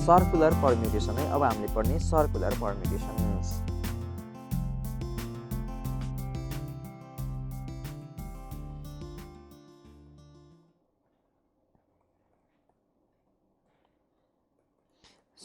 Circular permutation है। अब हामीले पढ्ने circular permutations.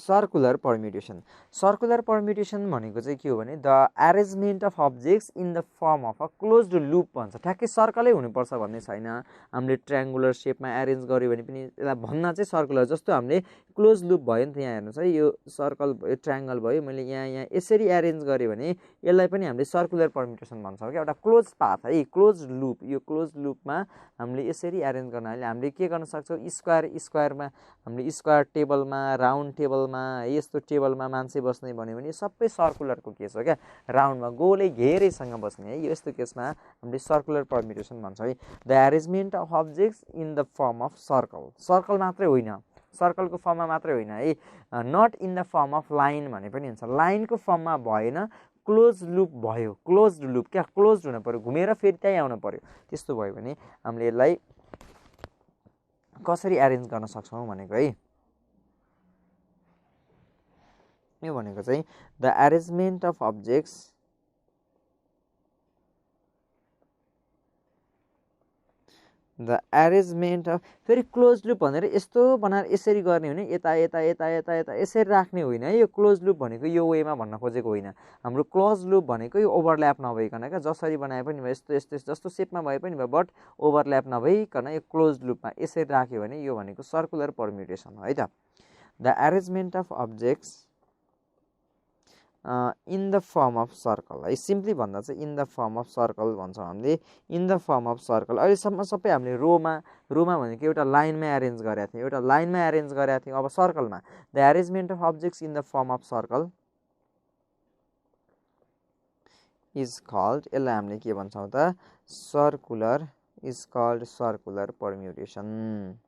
Circular permutation. Circular permutation भनेको चाहिँ के हो भने the arrangement of objects in the form of a closed loop भन्छ। ठ्याक्कै सर्कलै हुनुपर्छ भन्ने छैन। हामीले ट्रायङ्गुलर सेपमा एरेन्ज गर्यो भने पनि यसलाई भन्न चाहिँ सर्कुलर। जस्तो हामीले क्लोज लुप भयो नि त, यहाँ हेर्नुहोस् है, यो सर्कल ट्रायङ्गल भयो, मैले यहाँ यसरी एरेन्ज गरेँ भने यसलाई पनि हामीले सर्कुलर परम्युटेसन भन्छौँ क्या। एउटा क्लोज पाथ है, क्लोज लुप। यो क्लोज लुपमा हामीले यसरी एरेन्ज गर्नाले हामीले के गर्न सक्छौँ, स्क्वायरमा हामीले स्क्वायर टेबलमा, राउन्ड टेबलमा, यस्तो टेबलमा मान्छे बस्ने भन्यो भने सबै सर्कुलरको केस हो क्या। राउन्डमा गोलै घेरैसँग बस्ने है, यस्तो केसमा हामीले सर्कुलर परम्युटेसन भन्छौँ है। The arrangement of objects in the form of circle. Circle मात्रै होइन, सर्कलको फर्ममा मात्रै होइन है, not in the form of line भने पनि हुन्छ। लाइनको फर्ममा भएन, क्लोज लुप भयो, क्लोज्ड लुप क्या, क्लोज हुनु पऱ्यो, घुमेर फेरि त्यहीँ आउनु पऱ्यो। त्यस्तो भयो भने हामीले यसलाई कसरी एरेन्ज गर्न सक्छौँ भनेको है। यो भनेको चाहिँ the arrangement of objects the arrangement of, फेरि क्लोज लुप भनेर यस्तो बनाएर यसरी गर्ने भने यता यता यता यता यता यसरी राख्ने होइन है। यो क्लोज लुप भनेको यो वेमा भन्न खोजेको होइन। हाम्रो क्लोज लुप भनेको यो ओभरल्याप नभइकन क्या, जसरी बनाए पनि भयो, यस्तो यस्तो जस्तो सेपमा भए पनि भयो, बट ओभरल्याप नभइकन यो क्लोज लुपमा यसरी राख्यो भने यो भनेको सर्कुलर परम्युटेसन हो है त। The arrangement of objects in the form of circle है, सिम्पली भन्दा चाहिँ in the form of circle भन्छौँ हामीले। In the form of circle अहिलेसम्म सबै हामीले रोमा भनेको एउटा लाइनमा एरेन्ज गरेका थियौँ, एउटा लाइनमा एरेन्ज गरेका थियौँ। अब सर्कलमा the arrangement of objects in the form of circle is called, यसलाई हामीले के भन्छौँ त, circular, is called circular permutation.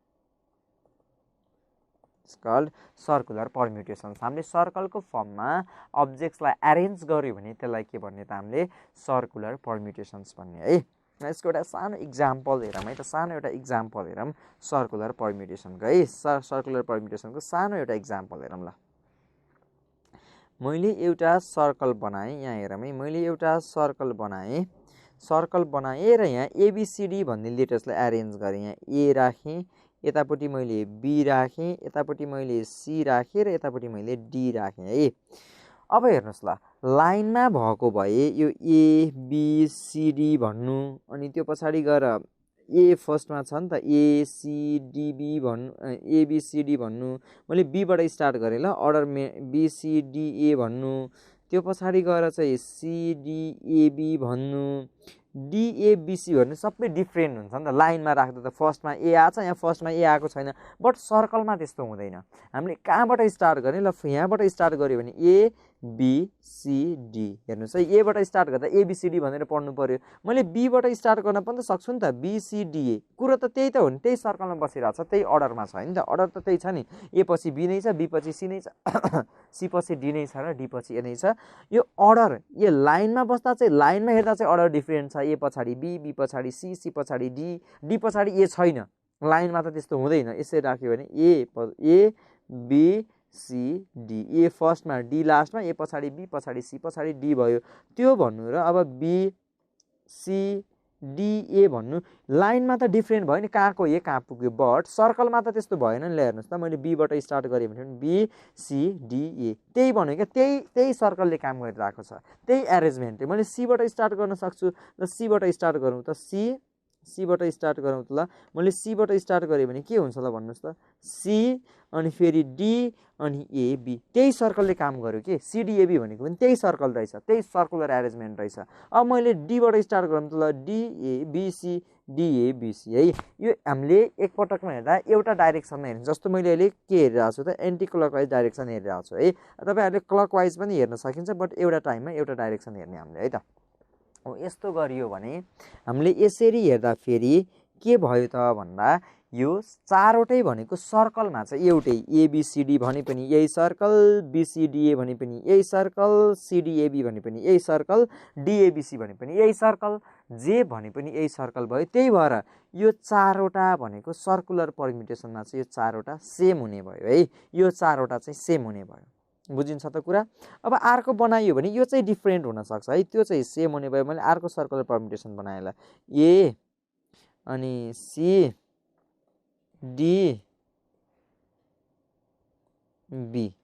Called circular permutations. हामीले सर्कलको फर्ममा अब्जेक्ट्सलाई एरेन्ज गर्यो भने त्यसलाई के भन्ने त, हामीले सर्कुलर परम्युटेसन्स भन्ने है। यसको एउटा सानो इक्जाम्पल हेरौँ है त, सानो एउटा इक्जाम्पल हेरौँ सर्कुलर परम्युटेसनको है। सर्कुलर परम्युटेसनको सानो एउटा इक्जाम्पल हेरौँ ल। मैले एउटा सर्कल बनाएँ, यहाँ हेरौँ है, मैले एउटा सर्कल बनाएँ र यहाँ एबिसिडी भन्ने लेटर्सलाई एरेन्ज गरेँ। यहाँ ए राखेँ, यतापट्टि मैले बी राखेँ, यतापट्टि मैले सी राखेँ र यतापट्टि मैले डी राखेँ है। अब हेर्नुहोस् ल, लाइनमा भएको भए यो ए बी सी डी भन्नु, अनि त्यो पछाडि गएर ए फर्स्टमा छ नि त, ए सी डी बी भन्नु, एबिसिडी भन्नु, मैले बीबाट स्टार्ट गरेँ ल, अर्डर बिसिडिए भन्नु, त्यो पछाडि गएर चाहिँ सिडिएबी भन्नु, डिएबिसी भन्नु, सबै डिफ्रेन्ट हुन्छ नि त। लाइनमा राख्दा त फर्स्टमा ए आएको छ, यहाँ फर्स्टमा ए आएको छैन, बट सर्कलमा त्यस्तो हुँदैन। हामीले कहाँबाट स्टार्ट गर्ने ल, यहाँबाट स्टार्ट गऱ्यो भने ए बी सी डी, हेर्नुहोस् है, एबाट स्टार्ट गर्दा एबिसिडी भनेर पढ्नु पर्यो। मैले बीबाट स्टार्ट गर्न पनि त सक्छु नि त, बिसिडिए, कुरो त त्यही त हो नि, त्यही सर्कलमा बसिरहेको छ, त्यही अर्डरमा छ नि त, अर्डर त त्यही छ नि, ए पछि बी नै छ, बी पछि सी नै छ, सी पछि डी नै छ र डी पछि ए नै छ। यो अर्डर यो लाइनमा बस्दा चाहिँ, लाइनमा हेर्दा चाहिँ अर्डर डिफ्रेन्ट छ, ए पछाडि बी, बी पछाडि सी, सी पछाडि डी, डी पछाडि ए छैन। लाइनमा त त्यस्तो हुँदैन। यसरी राख्यो भने ए बी सी डी, ए फर्स्टमा डी लास्टमा, ए पछाडि बी, पछाडि सी, पछाडि डी भयो, त्यो भन्नु। र अब बी सी डी ए भन्नु, लाइनमा त डिफ्रेन्ट भयो नि, कहाँको ए कहाँ पुग्यो, बट सर्कलमा त त्यस्तो भएन नि। हेर्नुहोस् त, मैले बीबाट स्टार्ट गरेँ भने बी सी डी ए, त्यही भन्यो क्या, त्यही सर्कलले काम गरिरहेको छ, त्यही एरेन्जमेन्ट। मैले सीबाट स्टार्ट गर्न सक्छु, र सीबाट स्टार्ट गरौँ त, सीबाट स्टार्ट गरौँ त ल, मैले सीबाट स्टार्ट गरेँ भने के हुन्छ ल भन्नुहोस् त, सी अनि फेरि डी अनि एबी, त्यही सर्कलले काम गर्यो कि, सिडिएबी भनेको पनि त्यही सर्कल रहेछ, त्यही सर्कुलर एरेन्जमेन्ट रहेछ। अब मैले डीबाट स्टार्ट गरौँ त ल, डिएबिसी डिएबिसी है। यो हामीले एकपटकमा हेर्दा एउटा डाइरेक्सनमा हेर्नु, जस्तो मैले अहिले के हेरिरहेको छु त, एन्टी क्लकवाइज डाइरेक्सन हेरिरहेको छु है। तपाईँहरूले क्लकवाइज पनि हेर्न सकिन्छ, बट एउटा टाइममा एउटा डाइरेक्सन हेर्ने हामीले है त। यस्तो गरियो भने हामीले यसरी हेर्दा फेरि के भयो त भन्दा, यो चारवटै भनेको सर्कलमा चाहिँ एउटै एबीसीडी भने पनि यही सर्कल, बीसीडीए भने पनि यही सर्कल, सीडीएबी भने पनि यही सर्कल, डीएबीसी भने पनि यही सर्कल, जे भने पनि यही सर्कल भयो। त्यही भएर यो चारवटा भनेको सर्कुलर परम्युटेसनमा चाहिँ यो चारवटा सेम हुने भयो है। यो चारवटा चाहिँ सेम हुने भयो। बुझिन्छ त कुरा। अब अर्को बनाइयो भने यो चाहिँ डिफ्रेन्ट हुनसक्छ है। त्यो चाहिँ सेम हुने भयो। मैले अर्को सर्कुलर परम्युटेसन बनाएला ए अनि सी डी बी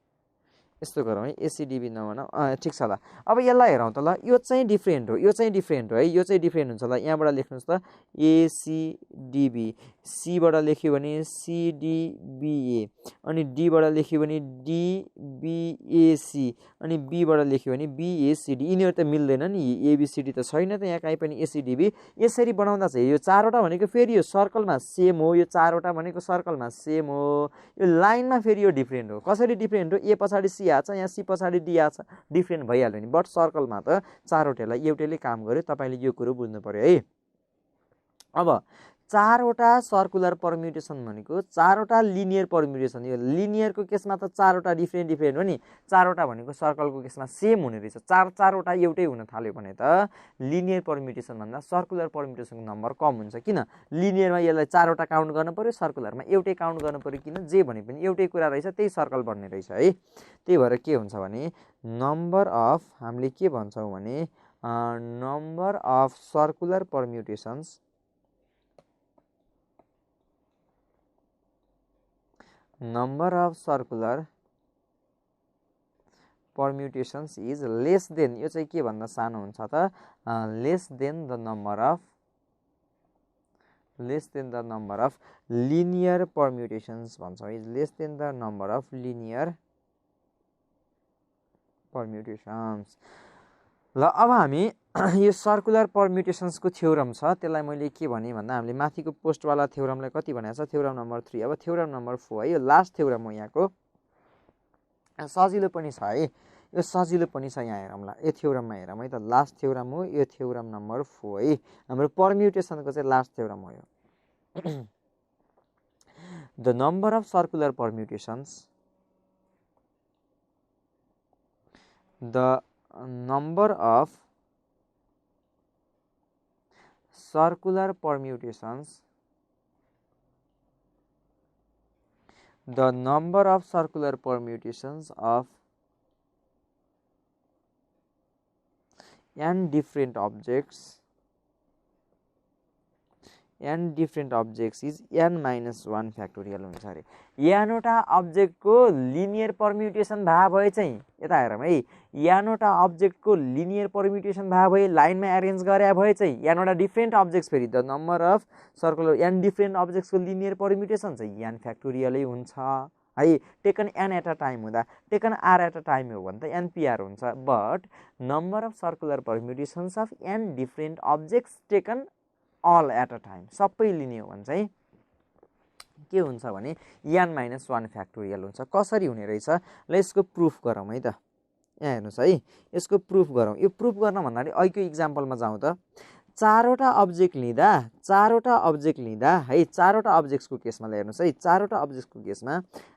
यस्तो गरौँ है। एसीडीबी नभनौँ, ठिक छ ल। अब यसलाई हेरौँ त ल। यो चाहिँ डिफ्रेन्ट हो, यो चाहिँ डिफ्रेन्ट हो है। यो चाहिँ डिफ्रेन्ट हुन्छ ल। यहाँबाट लेख्नुहोस् त एसीडीबी, सीबाट लेख्यो भने सीडीबीए, अनि डीबाट लेख्यो भने डीबीएसी, अनि बीबाट लेख्यो भने बीएसीडी। यिनीहरू त मिल्दैन नि, एबीसीडी त छैन त यहाँ कहीँ पनि, एसीडीबी। यसरी बनाउँदा चाहिँ यो चारवटा भनेको फेरि यो सर्कलमा सेम हो, यो चारवटा भनेको सर्कलमा सेम हो। यो लाइनमा फेरि यो डिफ्रेन्ट हो। कसरी डिफ्रेन्ट हो? ए पछाडि सी आछ, यहाँ सी पछाडि डी आछ, डिफ्रेन्ट भइहाल्यो नि। बट सर्कलमा त चारवटालाई एउटैले काम गर्यो। तपाईँले यो कुरो बुझ्नु पर्यो है। अब चारवटा सर्कुलर परम्युटेसन भनेको चारवटा लिनियर परम्युटेसन। यो लिनियरको केसमा त चारवटा डिफ्रेन्ट डिफ्रेन्ट हो नि। चारवटा भनेको सर्कलको केसमा सेम हुने रहेछ। चारवटा एउटै हुन थाल्यो भने त लिनियर परम्युटेसन भन्दा सर्कुलर परम्युटेसनको नम्बर कम हुन्छ। किन? लिनियरमा यसलाई चारवटा काउन्ट गर्नु पर्यो, सर्कुलरमा एउटै काउन्ट गर्नु पर्यो। किन? जे भने पनि एउटै कुरा रहेछ, त्यही सर्कल बन्ने रहेछ है। त्यही भएर के हुन्छ भने नम्बर अफ, हामीले के भन्छौँ भने number of circular permutations, number of circular permutations is less than, यो चाहिँ के भन्दा सानो हुन्छ त, less than the number of linear permutations भन्छौँ। is less than the number of linear permutations। ल अब हामी यो सर्कुलर परम्युटेसन्सको थ्योरम छ, त्यसलाई मैले के भने भन्दा हामीले माथिको पोस्टवाला थ्योरमलाई कति भनेको छ? Theorem number 3। अब थ्योरम नम्बर 4 है। यो लास्ट थ्योरम हो यहाँको। सजिलो पनि छ है, यो सजिलो पनि छ। यहाँ हेरौँ ल, यो थ्योरममा हेरौँ है त। लास्ट थ्योरम हो यो, थ्योरम नम्बर 4 है। हाम्रो परम्युटेसनको चाहिँ लास्ट थ्योरम हो यो। The number of circular permutations, the number of circular permutations, the number of circular permutations of n different objects is n minus 1 factorial हुन्छ अरे। यानवटा अब्जेक्टको लिनियर परम्युटेसन भए भए चाहिँ यता हेरौँ है, यानवटा अब्जेक्टको लिनियर परम्युटेसन भए भए लाइनमा एरेन्ज गरे भए चाहिँ यानवटा डिफ्रेन्ट अब्जेक्ट्स फेरि the number of circular n different अब्जेक्ट्सको लिनियर परम्युटेसन चाहिँ एन फ्याक्टोरियलै हुन्छ है। Taken n at a time हुँदा, taken r at a time हो भने त एनपिआर हुन्छ। But number of circular permutations of n different objects taken all at a time, सबै लिने हो भने चाहिँ के हुन्छ भने एन माइनस 1 फ्याक्टोरियल हुन्छ। कसरी हुने रहेछ ल, यसको प्रुफ गरौँ है त। यहाँ हेर्नुहोस् है, यसको प्रुफ गरौँ। यो प्रुफ गर्न भन्दाखेरि अहिलेको इक्जाम्पलमा जाउँ त। चारवटा अब्जेक्ट लिँदा है, चारवटा अब्जेक्ट्सको केसमा हेर्नुहोस् है, चारवटा अब्जेक्ट्सको केसमा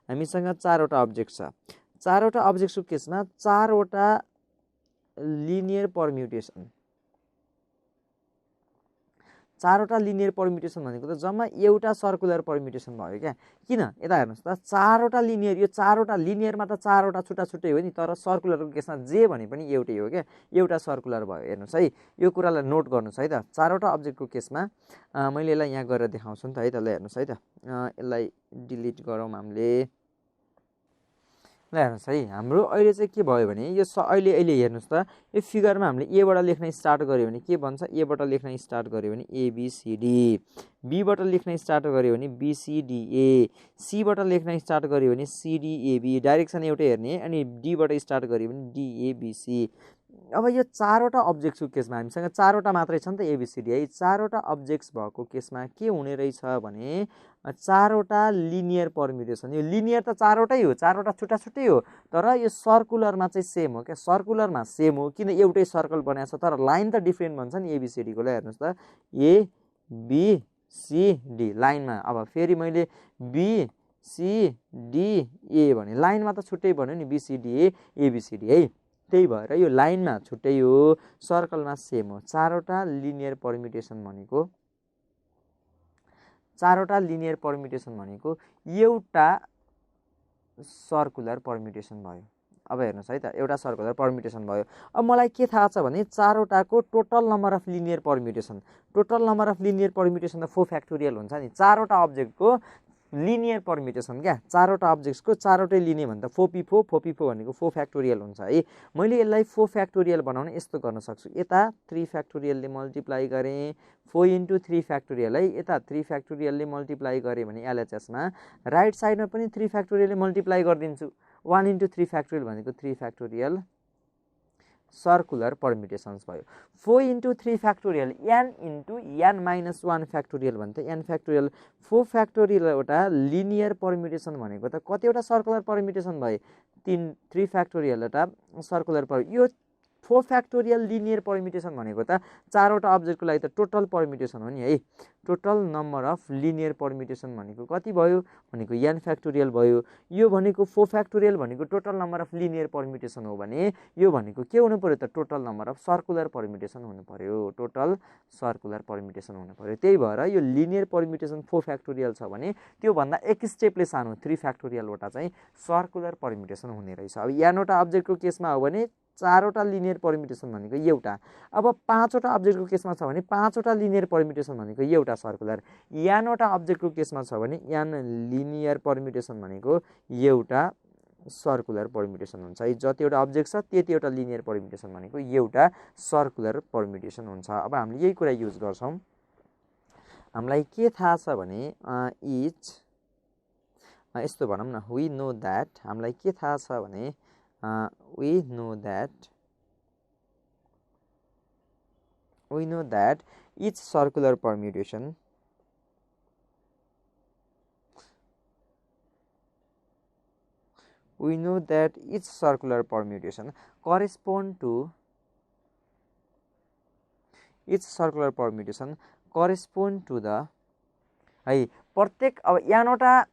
हामीसँग चारवटा अब्जेक्ट छ। चारवटा अब्जेक्ट्सको केसमा चारवटा लिनियर परम्युटेसन, चारवटा लिनियर परम्युटेसन भनेको त जम्मा एउटा सर्कुलर परम्युटेसन भयो क्या। किन? यता हेर्नुहोस् त, चारवटा लिनियर, यो चारवटा लिनियरमा त चारवटा छुट्टा छुट्टै हो नि, तर सर्कुलरको केसमा जे भने पनि एउटै हो क्या, एउटा सर्कुलर भयो। हेर्नुहोस् है, यो कुरालाई नोट गर्नुहोस् है त। चारवटा अब्जेक्टको केसमा मैले यसलाई यहाँ गरेर देखाउँछु नि त है त। ल हेर्नुहोस् है त, यसलाई डिलिट गरौँ हामीले। ल हेर्नुहोस् है, हाम्रो अहिले चाहिँ के भयो भने यो अहिले हेर्नुहोस् त, यो फिगरमा हामीले एबाट लेख्न स्टार्ट गऱ्यो भने के भन्छ? एबाट लेख्न स्टार्ट गऱ्यो भने एबिसिडी, बीबाट लेख्न स्टार्ट गऱ्यो भने बिसिडिए, सीबाट लेख्न स्टार्ट गऱ्यो भने सिडिएबी, डाइरेक्सन एउटै हेर्ने, अनि डीबाट स्टार्ट गऱ्यो भने डिएबिसी। अब यो चारवटा अब्जेक्ट्सको केसमा हामीसँग चारवटा मात्रै छ नि त एबिसिडी है। चारवटा अब्जेक्ट्स भएको केसमा के हुने रहेछ भने चारवटा लिनियर परम्युटेसन। यो लिनियर त चारवटै हो, चारवटा छुट्टा छुट्टै हो, तर यो सर्कुलरमा चाहिँ सेम हो क्या। सर्कुलरमा सेम हो किन? एउटै सर्कल बनाएको छ, तर लाइन त डिफ्रेन्ट भन्छ नि एबिसिडीको। ल हेर्नुहोस् त, ए बी सी डी लाइनमा। अब फेरि मैले बी सी डी ए भने लाइनमा त छुट्टै भन्यो नि B C D A ABCD है। त्यही भएर यो लाइनमा छुट्टै हो, सर्कलमा सेम हो। चारवटा लिनियर परम्युटेसन भनेको एउटा सर्कुलर परम्युटेसन भयो। अब हेर्नुहोस् है त, एउटा सर्कुलर परम्युटेसन भयो। अब मलाई के थाहा छ भने चारवटाको total number of linear permutation. Total number of linear permutation त 4 फ्याक्टोरियल हुन्छ नि। चारवटा अब्जेक्टको लिनियर परम्युटेसन क्या, चारवटा अब्जेक्ट्सको चारवटै लिने भने त 4p4 4p4 भनेको 4 फ्याक्टोरियल हुन्छ है। मैले यसलाई 4 फ्याक्टोरियल बनाउन यस्तो गर्न सक्छु, यता 3 फ्याक्टोरियलले मल्टिप्लाई गरेँ 4 इन्टु 3 फ्याक्टोरियल है, यता 3 फ्याक्टोरियलले मल्टिप्लाई गरेँ भने एलएचएसमा राइट साइडमा पनि 3 फ्याक्टोरियलले मल्टिप्लाई गरिदिन्छु। 1 इन्टु 3 फ्याक्टोरियल भनेको 3 फ्याक्टोरियल सर्कुलर परम्युटेसन्स भयो। 4 into 3 factorial n into n minus 1 factorial भने त एन फ्याक्टोरियल। 4 फ्याक्टोरियल एउटा लिनियर परम्युटेसन भनेको त कतिवटा सर्कुलर परम्युटेसन भयो? 3 फ्याक्टोरियल एउटा सर्कुलर यो 4 फ्याक्टोरियल लिनियर परम्युटेसन भनेको त चारवटा अब्जेक्टको लागि त टोटल परम्युटेसन हो नि है। Total number of linear permutation भनेको कति भयो भनेको एन फ्याक्टोरियल भयो। यो भनेको 4 फ्याक्टोरियल भनेको total number of linear permutation हो भने यो भनेको के हुनु पर्यो त total number of circular permutation हुनु पर्यो। टोटल सर्कुलर परम्युटेसन हुनु पर्यो। त्यही भएर यो लिनियर परम्युटेसन 4 फ्याक्टोरियल छ भने त्योभन्दा एक स्टेपले सानो 3 फ्याक्टोरियलवटा चाहिँ सर्कुलर परम्युटेसन हुने रहेछ। अब एनवटा अब्जेक्टको केसमा हो भने चारवटा लिनियर परम्युटेसन भनेको एउटा। अब 5वटा अब्जेक्टको केसमा छ भने 5वटा लिनियर परम्युटेसन भनेको एउटा सर्कुलर। एनवटा अब्जेक्टको केसमा छ भने एन लिनियर परम्युटेसन भनेको एउटा सर्कुलर परम्युटेसन हुन्छ है। जतिवटा अब्जेक्ट छ त्यतिवटा लिनियर परम्युटेसन भनेको एउटा सर्कुलर परम्युटेसन हुन्छ। अब हामीले यही कुरा युज गर्छौँ। हामीलाई के थाहा छ भने यस्तो भनौँ न, वी नो द्याट, हामीलाई के थाहा छ भने we know that each circular permutation correspond to the है प्रत्येक। अब एनवटा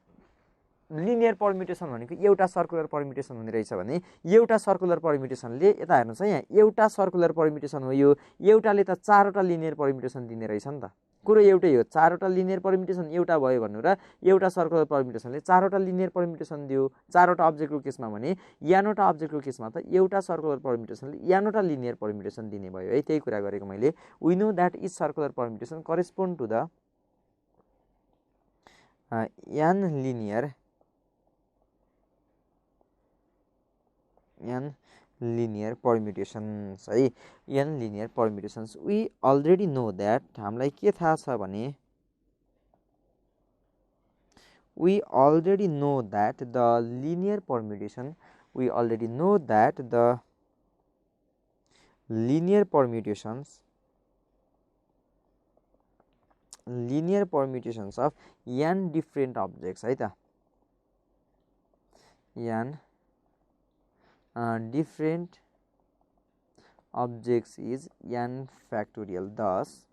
लिनियर परम्युटेसन भनेको एउटा सर्कुलर परम्युटेसन हुने रहेछ भने एउटा सर्कुलर परम्युटेसनले यता हेर्नुहोस् है, यहाँ एउटा सर्कुलर परम्युटेसन हो, यो एउटाले त चारवटा लिनियर परम्युटेसन दिने रहेछ नि त। कुरो एउटै हो, चारवटा लिनियर परम्युटेसन एउटा भयो भन्नु र एउटा सर्कुलर परम्युटेसनले चारवटा लिनियर परम्युटेसन दियो चारवटा अब्जेक्टको केसमा भने एनवटा अब्जेक्टको केसमा त एउटा सर्कुलर परम्युटेसनले एनवटा लिनियर परम्युटेसन दिने भयो है। त्यही कुरा गरेको मैले। We know that each circular permutation correspond to the n linear permutations है। n linear permutations we already know that, हामीलाई के थाहा छ भने we already know that the linear permutations of n different objects है त, n different objects is n factorial। thus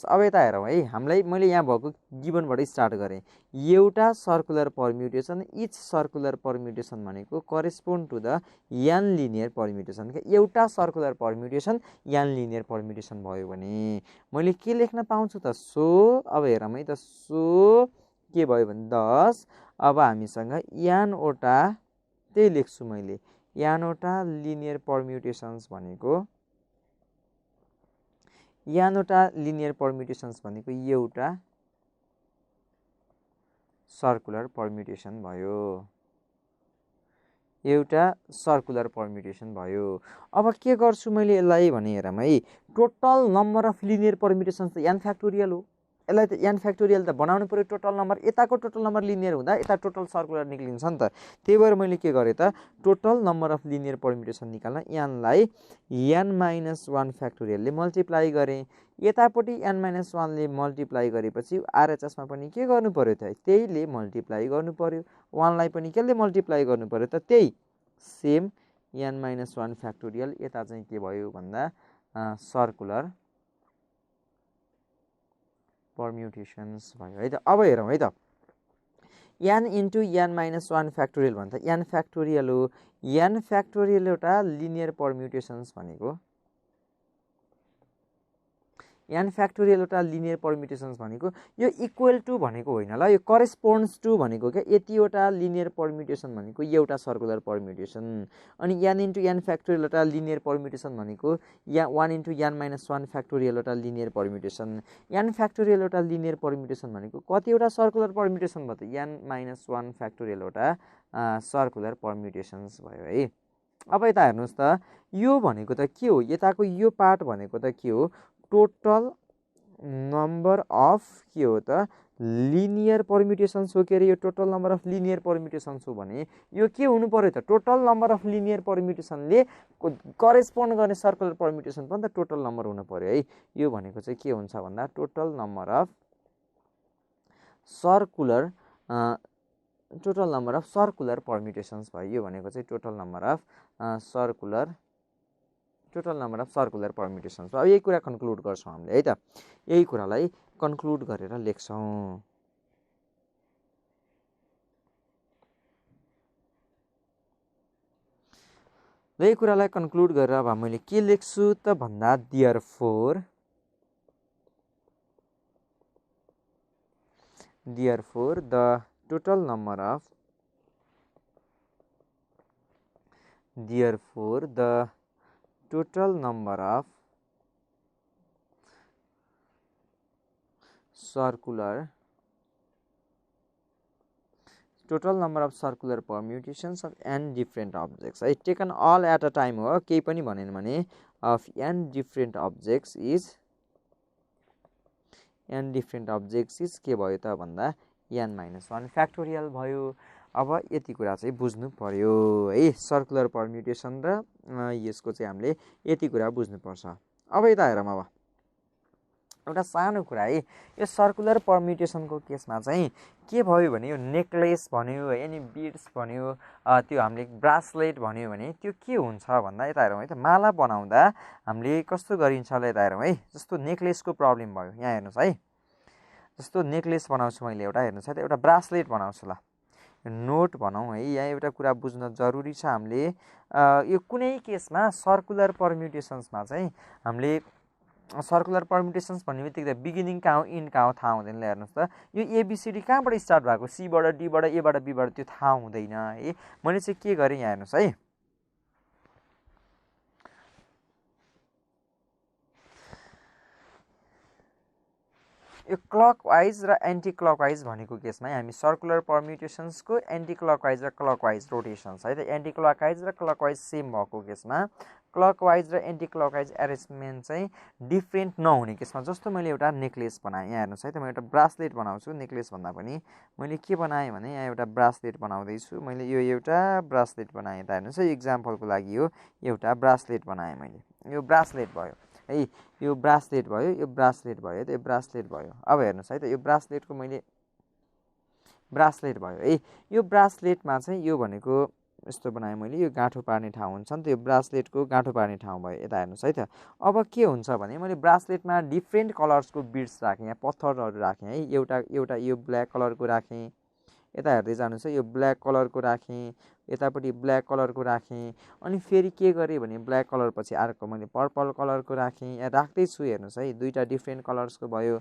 अब यता हेरौँ है, हामीलाई मैले यहाँ भएको गिभनबाट स्टार्ट गरेँ। एउटा circular permutation, each circular permutation भनेको correspond to the n linear permutation. एउटा circular permutation n linear permutation भयो भने मैले के लेख्न पाउँछु त सो। अब हेरौँ है त, सो के भयो भने 10। अब हामीसँग n वटा, त्यही लेख्छु मैले, n वटा लिनियर परम्युटेसन्स भनेको एउटा सर्कुलर परम्युटेसन भयो, एउटा सर्कुलर परम्युटेसन भयो। अब के गर्छु मैले यसलाई भने हेरौँ है, टोटल नम्बर अफ लिनियर परम्युटेसन्स त n फ्याक्टोरियल हो, यसलाई त n फ्याक्टोरियल त बनाउनु पर्यो टोटल नम्बर। यताको टोटल नम्बर लिनियर हुँदा यता टोटल सर्कुलर निक्लिन्छ नि त। त्यही भएर मैले के गरेँ त, total number of linear permutation निकाल्न n लाई n माइनस 1 फ्याक्टोरियलले मल्टिप्लाई गरेँ। यतापट्टि n माइनस 1 ले मल्टिप्लाई गरेपछि आरएचएसमा पनि के गर्नु पर्यो त, त्यहीले मल्टिप्लाई गर्नु पर्यो। 1 लाई पनि केले मल्टिप्लाई गर्नु पर्यो त, त्यही सेम n माइनस 1 फ्याक्टोरियल। यता चाहिँ के भयो भन्दा सर्कुलर permutations भयो है त। अब हेरौँ है त, n into n minus 1 factorial भन्छ n factorial हो। n factorial एउटा लिनियर permutations भनेको, n factorial एउटा लिनियर permutations भनेको यो इक्वल टु भनेको होइन ल, यो करेस्पोन्ड्स टु भनेको क्या। यतिवटा लिनियर permutation भनेको एउटा सर्कुलर permutation, अनि n into n factorial एउटा लिनियर permutation भनेको 1 into n minus 1 factorial एउटा लिनियर permutation। n factorial एउटा लिनियर permutation भनेको कतिवटा सर्कुलर permutation भयो त, n minus 1 factorial एउटा सर्कुलर permutations भयो है। अब यता हेर्नुहोस् त, यो भनेको त के हो, यताको यो पार्ट भनेको त के हो, टोटल नम्बर अफ के हो त लिनियर permutations हो के अरे, यो total number of linear permutations हो भने यो के हुनु पर्यो त, टोटल नम्बर अफ लिनियर permutationले करेस्पोन्ड गर्ने सर्कुलर permutation पनि त टोटल नम्बर हुनु पर्यो है। यो भनेको चाहिँ के हुन्छ भन्दा total number of circular permutations भयो। यो भनेको चाहिँ total number of circular permutations। अब यही कुरा कन्क्लुड गर्छौँ हामीले है त, यही कुरालाई कन्क्लुड गरेर लेख्छौँ। यही कुरालाई कन्क्लुड गरेर अब मैले के लेख्छु त भन्दा therefore the total number of circular permutations of n different objects है, taken all at a time हो, केही पनि भनेन भने of n different objects is के भयो त भन्दा n minus 1 factorial भयो। अब यति कुरा चाहिँ बुझ्नु पर्यो है, सर्कुलर permutation र यसको चाहिँ हामीले यति कुरा बुझ्नुपर्छ। अब यता हेरौँ, अब एउटा सानो कुरा है, यो सर्कुलर permutation को केसमा चाहिँ के भयो भने यो नेकलेस भन्यो है, अनि बिड्स भन्यो, त्यो हामीले ब्रासलेट भन्यो भने त्यो के हुन्छ भन्दा यता हेरौँ है त, माला बनाउँदा हामीले कस्तो गरिन्छ ल, यता हेरौँ है, जस्तो नेकलेसको प्रब्लम भयो, यहाँ हेर्नुहोस् है, जस्तो नेकलेस बनाउँछु मैले एउटा, हेर्नुहोस् है त, एउटा ब्रासलेट बनाउँछु ल, नोट भनौँ है। यहाँ एउटा कुरा बुझ्न जरुरी छ हामीले, यो कुनै केसमा सर्कुलर permutationsमा चाहिँ हामीले सर्कुलर permutations भन्ने बित्तिकै बिगिनिङ कहाँ हो इन्ड कहाँ हो थाहा हुँदैन। हेर्नुहोस् त, यो एबिसिडी कहाँबाट स्टार्ट भएको, सीबाट डीबाट एबाट बीबाट त्यो थाहा हुँदैन है। मैले चाहिँ के गरेँ यहाँ हेर्नुहोस् है, यो क्लकवाइज र एन्टी क्लकवाइज भनेको केसमा हामी सर्कुलर permutationsको एन्टी क्लकवाइज र क्लकवाइज रोटेसन्स है त, एन्टी क्लकवाइज र क्लकवाइज सेम भएको केसमा क्लकवाइज र एन्टी क्लकवाइज एरेन्जमेन्ट चाहिँ डिफ्रेन्ट नहुने केसमा, जस्तो मैले एउटा नेकलेस बनाएँ, यहाँ हेर्नुहोस् है त, म एउटा ब्रासलेट बनाउँछु, नेकलेस भन्दा पनि मैले के बनाएँ भने यहाँ एउटा ब्रासलेट बनाउँदैछु, मैले यो एउटा ब्रासलेट बनाएँ त, हेर्नुहोस् है, इक्जाम्पलको लागि यो एउटा ब्रासलेट बनाएँ मैले, यो ब्रासलेट भयो है, यो ब्रासलेट भयो, यो ब्रासलेट भयो त, यो ब्रासलेट भयो। अब हेर्नुहोस् है त, यो ब्रासलेटको मैले ब्रासलेट भयो है, यो ब्रासलेटमा चाहिँ यो भनेको यस्तो बनाएँ मैले, यो गाँठो पार्ने ठाउँ हुन्छ नि त, यो ब्रासलेटको गाँठो पार्ने ठाउँ भयो। यता हेर्नुहोस् है त, अब के हुन्छ भने मैले ब्रासलेटमा डिफ्रेन्ट कलर्सको बिड्स राखेँ, यहाँ पत्थरहरू राखेँ है, एउटा यो ब्ल्याक कलरको राखेँ, यता हेर्दै जानुहोस् है, यो ब्ल्याक कलरको राखेँ, यतापट्टि ब्ल्याक कलरको राखेँ, अनि फेरि के गरेँ भने ब्ल्याक कलर पछि अर्को मैले पर्पल कलरको राखेँ, यहाँ राख्दैछु हेर्नुहोस् है, दुईवटा डिफ्रेन्ट कलर्सको भयो।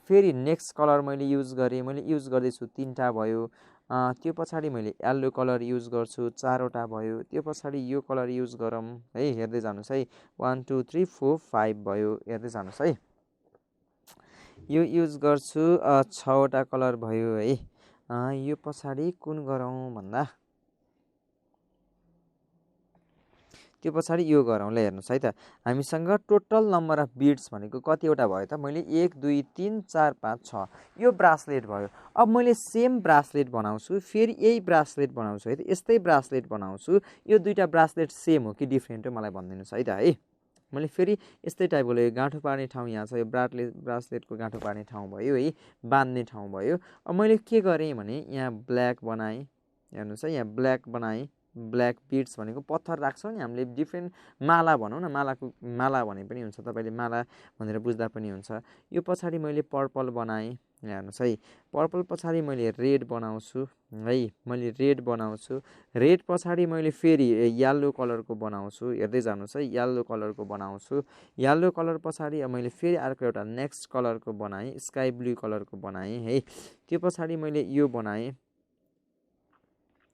फेरि नेक्स्ट कलर मैले युज गरेँ, मैले युज गर्दैछु 3टा भयो, त्यो पछाडि मैले येल्लो कलर युज गर्छु 4वटा भयो, त्यो पछाडि यो कलर युज गरौँ है, हेर्दै जानुहोस् है, 1 2 3 4 5 भयो, हेर्दै जानुहोस् है, यो युज गर्छु 6वटा कलर भयो है। यो पछाडि कुन गरौँ भन्दा त्यो पछाडि यो गरौँ ल, हेर्नुहोस् है त, हामीसँग टोटल नम्बर अफ बिड्स भनेको कतिवटा भयो त, मैले 1 2 3 4 5 6 यो ब्रासलेट भयो। अब मैले सेम ब्रासलेट बनाउँछु, फेरि यही ब्रासलेट बनाउँछु है त, यस्तै ब्रासलेट बनाउँछु, यो दुईवटा ब्रासलेट सेम हो कि डिफ्रेन्ट हो मलाई भनिदिनुहोस् है त है। मैले फेरि यस्तै टाइपको यो गाँठो पार्ने ठाउँ यहाँ छ, यो ब्रासलेटको गाँठो पार्ने ठाउँ भयो है, बाँध्ने ठाउँ भयो। अब मैले के गरेँ भने यहाँ ब्ल्याक बनाएँ, हेर्नुहोस् है, यहाँ ब्ल्याक बनाएँ, ब्ल्याक बिड्स भनेको पत्थर राख्छौँ नि हामीले डिफ्रेन्ट माला भनौँ न माला भने पनि हुन्छ तपाईँले माला भनेर बुझ्दा पनि हुन्छ यो पछाडि मैले पर्पल बनाएँ हेर्नुहोस् है पर्पल पछाडि मैले रेड बनाउँछु है मैले रेड बनाउँछु रेड पछाडि मैले फेरि येल्लो कलरको बनाउँछु हेर्दै जानुहोस् है येल्लो कलरको बनाउँछु येल्लो कलर पछाडि मैले फेरि अर्को एउटा नेक्स्ट कलरको बनाएँ स्काई ब्लू कलरको बनाएँ है त्यो पछाडि मैले यो बनाएँ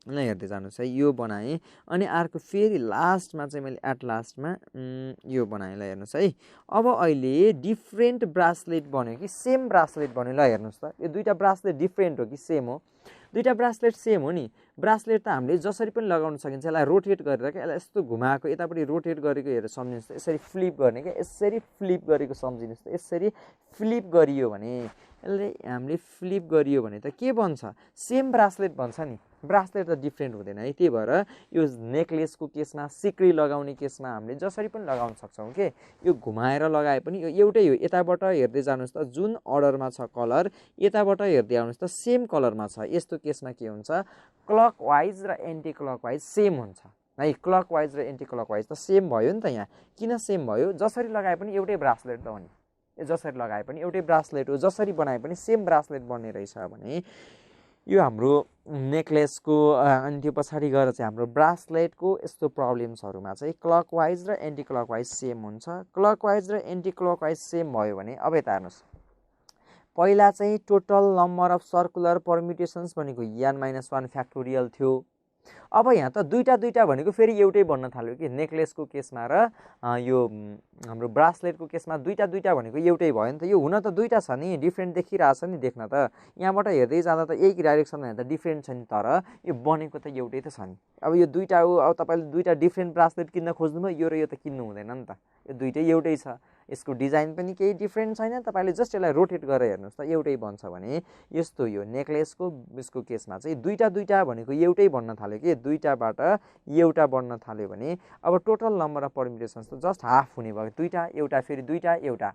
ल हेर्दै जानुहोस् है यो बनाएँ अनि अर्को फेरि लास्टमा चाहिँ मैले एट लास्टमा यो बनाएँ ल हेर्नुहोस् है अब अहिले डिफ्रेन्ट ब्रासलेट बन्यो कि सेम ब्रासलेट बन्यो ल हेर्नुहोस् त यो दुईवटा ब्रासलेट डिफ्रेन्ट हो कि सेम हो दुईवटा ब्रासलेट सेम हो नि ब्रासलेट त हामीले जसरी पनि लगाउन सकिन्छ यसलाई रोटेट गरेर क्या यसलाई यस्तो घुमाएको यतापट्टि रोटेट गरेको हेरेर सम्झिनुहोस् त यसरी फ्लिप गर्ने क्या यसरी फ्लिप गरेको सम्झिनुहोस् त यसरी फ्लिप गरियो भने यसले हामीले फ्लिप गरियो भने त के बन्छ सेम ब्रासलेट बन्छ नि ब्रासलेट त डिफ्रेन्ट हुँदैन है त्यही भएर यो नेकलेसको केसमा सिक्री लगाउने केसमा हामीले जसरी पनि लगाउन सक्छौँ के यो घुमाएर लगाए पनि यो एउटै हो यताबाट हेर्दै जानुहोस् त जुन अर्डरमा छ कलर यताबाट हेर्दै आउनुहोस् त सेम कलरमा छ यस्तो केसमा के हुन्छ क्लकवाइज र एन्टी क्लकवाइज सेम हुन्छ है क्लकवाइज र एन्टी क्लकवाइज त सेम भयो नि त यहाँ किन सेम भयो जसरी लगाए पनि एउटै ब्रासलेट त हो नि जसरी लगाए पनि एउटै ब्रासलेट हो जसरी बनाए पनि सेम ब्रासलेट बन्ने रहेछ भने यो हाम्रो नेकलेसको अनि त्यो पछाडि गएर चाहिँ हाम्रो ब्रासलेटको यस्तो प्रब्लम्सहरूमा चाहिँ क्लकवाइज र एन्टी क्लकवाइज सेम हुन्छ क्लकवाइज र एन्टी क्लकवाइज सेम भयो भने अब यता हेर्नुहोस् पहिला चाहिँ टोटल नम्बर अफ सर्कुलर परम्युटेसन्स भनेको n-1 फ्याक्टोरियल थियो अब यहाँ त दुईटा भनेको फेरि एउटै बन्न थाल्यो कि नेकलेसको केसमा र यो हाम्रो ब्रासलेटको केसमा दुईटा भनेको एउटै भयो नि त यो हुन त दुईटा छ नि डिफ्रेन्ट देखिरहेछ नि देख्न त यहाँबाट हेर्दै जाँदा त एक डाइरेक्सनमा हेर्दा डिफ्रेन्ट छ नि तर यो बनेको त एउटै त छ नि अब यो दुईटा हो अब तपाईँले दुईटा डिफ्रेन्ट ब्रासलेट किन्न खोज्नुभयो यो र यो त किन्नु हुँदैन नि त यो दुईटै एउटै छ यसको डिजाइन पनि केही डिफ्रेन्ट छैन तपाईँले जस्ट यसलाई रोटेट गरेर हेर्नुहोस् त एउटै बन्छ भने यस्तो यो नेकलेसको यसको केसमा चाहिँ दुईटा भनेको एउटै बन्न थाल्यो कि दुईटाबाट एउटा बन्न थाल्यो भने अब टोटल नम्बर अफ परम्युटेसन्स त जस्ट हाफ हुने भयो दुईटा एउटा फेरि दुईटा एउटा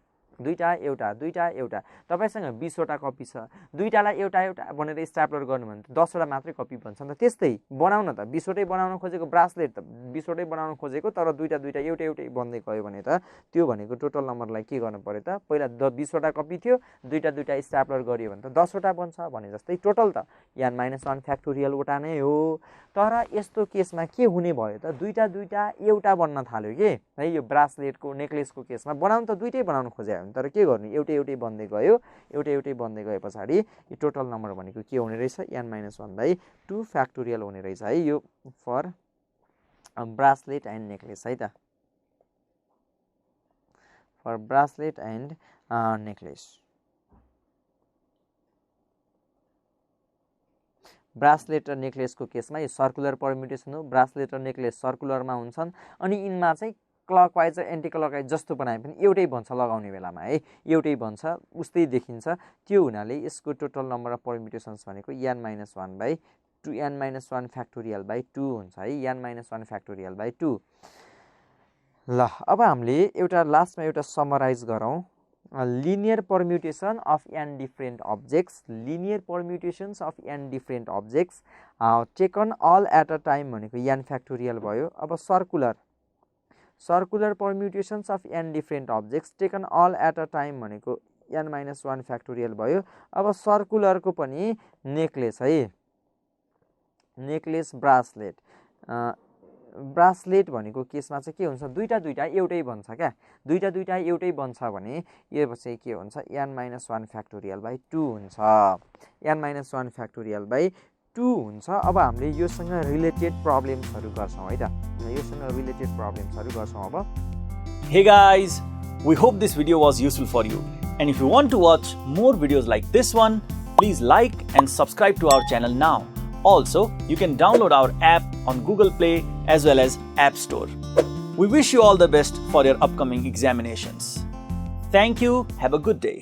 तपाईसँग 20 वटा कपी छ दुईटालाई एउटा भनेर स्ट्यापलर गर्नु भने 10 वटा मात्रै कपी बन्छ नि त त्यस्तै बनाउन त 20 वटै बनाउन खोजेको ब्रासलेट त 20 वटै बनाउन खोजेको तर दुईटा एउटै बन्दै गयो भने त त्यो भनेको टोटल नम्बरलाई के गर्नु पर्यो त पहिला 20 वटा कपी थियो दुईटा स्ट्यापलर गरियो भने त 10 वटा बन्छ भने जस्तै टोटल त n-1 फ्याक्टोरियल वटा नै हो तर यस्तो केसमा के हुने भयो त दुईटा एउटा बन्न थाल्यो के है यो ब्रासलेटको नेकलेसको केसमा बनाउन त दुईटै बनाउन खोजे तर के गर्नु एउटै बन्दै गयो एउटै बन्दै गए पछाडि यो टोटल नम्बर भनेको के हुने रहेछ n-1/2 फ्याक्टोरियल हुने रहेछ है यो फर ब्रासलेट एन्ड नेकलेस है त for bracelet and necklace bracelet र नेकलेसको केसमा यो सर्कुलर परम्युटेसन हो ब्रासलेट र नेकलेस सर्कुलरमा हुन्छन् अनि यिनमा चाहिँ क्लकवाइज र एन्टी क्लकवाइज जस्तो बनाए पनि एउटै बन्छ लगाउने बेलामा है एउटै बन्छ उस्तै देखिन्छ त्यो हुनाले यसको टोटल नम्बर अफ परम्युटेसन्स भनेको n-1/2 n-1 फ्याक्टोरियल बाइ 2 हुन्छ है n-1 फ्याक्टोरियल बाइ 2 ल अब हामीले एउटा लास्टमा एउटा समराइज गरौँ linear permutation of n different objects linear permutations of n different objects taken all at a time भनेको n फ्याक्टोरियल भयो अब circular permutations of n different objects taken all at a time भनेको n-1 factorial भयो अब सर्कुलरको पनि necklace है necklace bracelet भनेको केसमा चाहिँ के हुन्छ दुईटा एउटै बन्छ क्या दुईटा एउटै बन्छ भने यो चाहिँ के हुन्छ n-1 फ्याक्टोरियल बाइ 2 हुन्छ n-1 फ्याक्टोरियल बाइ 2 हुन्छ अब हामीले योसँग रिलेटेड प्रब्लम्सहरु गर्छौं है त योसँग रिलेटेड प्रब्लम्सहरु गर्छौं अब Hey guys, we hope this video was useful for you, and if you want to watch more videos like this one, please like and subscribe to our channel now. Also, you can download our app on Google Play as well as App Store. We wish you all the best for your upcoming examinations. Thank you. Have a good day.